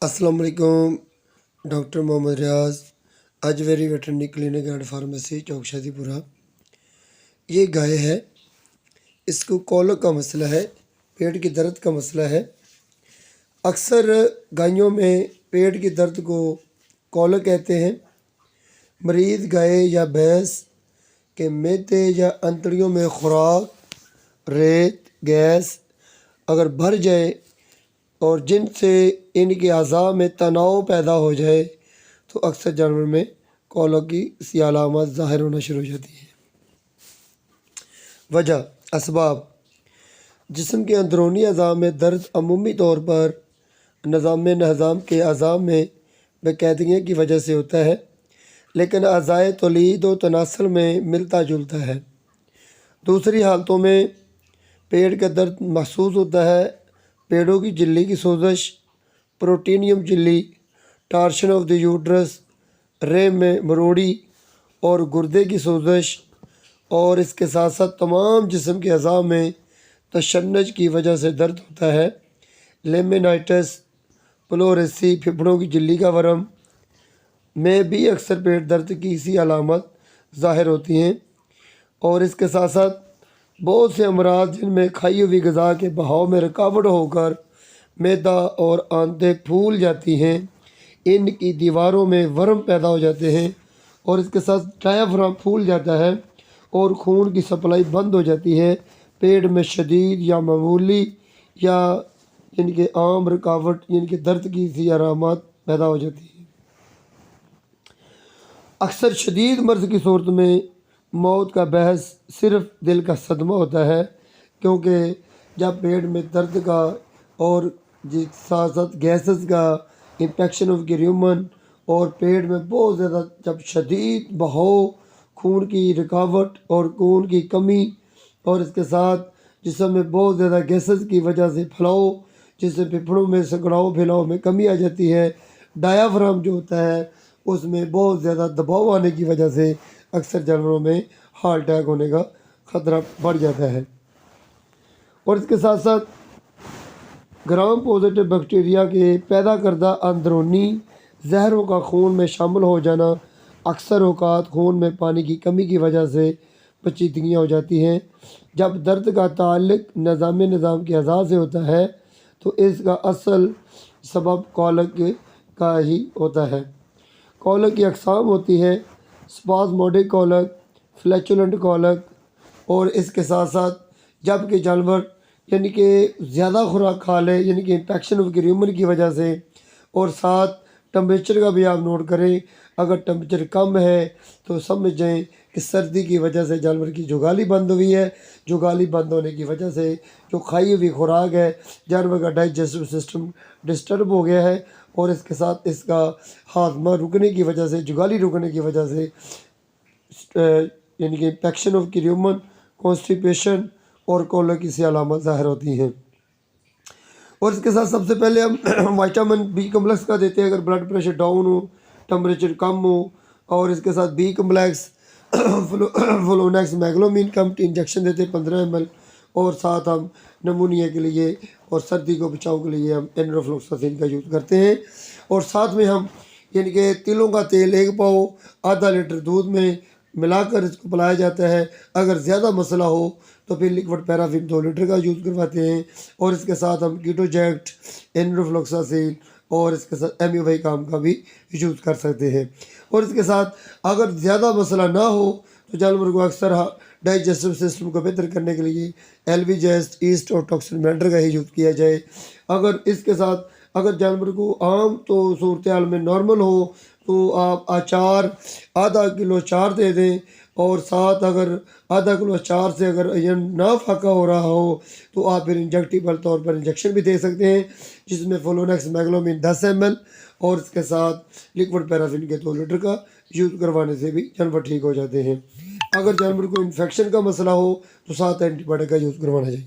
अस्सलाम वालेकुम। Doctor Mohammad Riyaz, Ajweri veterinary clinic and pharmacy, Chowk Shadipura. ये गाय है, इसको कॉलर का मसला है, पेट की दर्द का मसला है। अक्सर गायों में पेट की दर्द को कॉलर कहते हैं। मरीज़ गाय या भैंस के मैदे या अंतड़ियों में खुराक, रेत, गैस अगर भर जाए और जिनसे इनके अज़ा में तनाव पैदा हो जाए तो अक्सर जानवर में कॉलर की सी अलामत ज़ाहिर होना शुरू हो जाती है। वजह असबाब: जिस्म के अंदरूनी अज़ा में दर्द अमूमी तौर पर निज़ाम के अज़ा में बेकायदगी की वजह से होता है, लेकिन अज़ाए तौलीद व तनासल में मिलता जुलता है। दूसरी हालतों में पेट का दर्द महसूस होता है। पेड़ों की झिल्ली की सोजश, प्रोटीनियम झिल्ली, टार्शन ऑफ द यूट्रस, रेम में मरोड़ी और गुर्दे की सोजश, और इसके साथ साथ तमाम जिस्म के अज़ा में तशन्नुज की वजह से दर्द होता है। लेमिनाइटिस, प्लोरेसी, फेफड़ों की झिल्ली का वरम में भी अक्सर पेट दर्द की इसी अलामत ज़ाहिर होती हैं। और इसके साथ साथ बहुत से अमराज जिनमें खाई हुई ग़िज़ा के बहाव में रुकावट होकर मैदा और आंतें फूल जाती हैं, इनकी दीवारों में वर्म पैदा हो जाते हैं और इसके साथ डायाफ्राम फूल जाता है और खून की सप्लाई बंद हो जाती है। पेट में शदीद या मामूली या इनके आम रुकावट इनके दर्द की सी अलामत पैदा हो जाती है। अक्सर शदीद मर्ज़ की सूरत में मौत का बहस सिर्फ दिल का सदमा होता है, क्योंकि जब पेट में दर्द का और साथ साथ गैसेस का, इन्फेक्शन ऑफ यूरिन और पेट में बहुत ज़्यादा जब शदीद बहाव, खून की रुकावट और खून की कमी और इसके साथ जिस्म में बहुत ज़्यादा गैसेस की वजह से फैलाव, जिससे फेफड़ों में सिकुड़ाव फैलाव में कमी आ जाती है। डायाफ्राम जो होता है उसमें बहुत ज़्यादा दबाव आने की वजह से अक्सर जानवरों में हार्ट अटैक होने का ख़तरा बढ़ जाता है। और इसके साथ साथ ग्राम पॉजिटिव बैक्टीरिया के पैदा करदा अंदरूनी जहरों का खून में शामिल हो जाना अक्सर औक़ात खून में पानी की कमी की वजह से पेचीदगियाँ हो जाती हैं। जब दर्द का ताल्लुक निज़ाम के अज़ा से होता है तो इसका असल सबब कॉलर का ही होता है। कॉलर की अक़साम होती है स्पाज़मोडिक कॉलर, फ्लैचुलेंट कॉलर, और इसके साथ साथ जबकि जानवर यानी कि ज़्यादा खुराक खा ले यानी कि इन्फेक्शन ऑफ यूरिन की वजह से, और साथ टम्परेचर का भी आप नोट करें, अगर टम्परेचर कम है तो समझ जाएं कि सर्दी की वजह से जानवर की जुगाली बंद हुई है। जुगाली बंद होने की वजह से जो खाई हुई खुराक है, जानवर का डाइजेस्टिव सिस्टम डिस्टर्ब हो गया है और इसके साथ इसका हाजमा रुकने की वजह से, जुगाली रुकने की वजह से यानी कि इन्फेक्शन ऑफ यूरिन, कॉन्स्टिपेशन और कॉलर की सी अलामत ज़ाहिर होती हैं। और इसके साथ सबसे पहले हम विटामिन बी कम्प्लेक्स का देते हैं अगर ब्लड प्रेशर डाउन हो, टम्परेचर कम हो, और इसके साथ बी कम्प्लेक्स फ्लोनेक्स मैग्लोमिन का हम इंजेक्शन देते हैं 15 ml, और साथ हम नमूनिया के लिए और सर्दी को बचाव के लिए हम एनरोफ्लॉक्सासिन का यूज़ करते हैं। और साथ में हम यानी कि तिलों का तेल 1 पाव आधा लीटर दूध में मिलाकर इसको पिलाया जाता है। अगर ज़्यादा मसला हो तो फिर लिक्विड पैराफिन 2 लीटर का यूज़ करवाते हैं। और इसके साथ हम कीटोजैक्ट, एनरोफ्लॉक्सासिन और इसके साथ एम्यूवाई काम का भी यूज़ कर सकते हैं। और इसके साथ अगर ज़्यादा मसला ना हो तो जानवर को अक्सर डाइजेस्टिव सिस्टम को बेहतर करने के लिए एल्विजेस्ट, ईस्ट और टॉक्सिन मेंटर का ही यूज़ किया जाए। अगर इसके साथ अगर जानवर को आम तो सूरत हाल में नॉर्मल हो तो आप अचार आधा किलो अचार दे दें, और साथ अगर आधा किलो अचार से अगर अयन ना फाका हो रहा हो तो आप फिर इंजेक्टिबल तौर पर इंजेक्शन भी दे सकते हैं, जिसमें फ्लोनेक्स मैग्लोमिन 10 ml और इसके साथ लिक्विड पैराफिन के 2 लीटर का यूज़ करवाने से भी जानवर ठीक हो जाते हैं। अगर जानवर को इन्फेक्शन का मसला हो तो साथ एंटीबायोटिक का यूज़ करवाना चाहिए।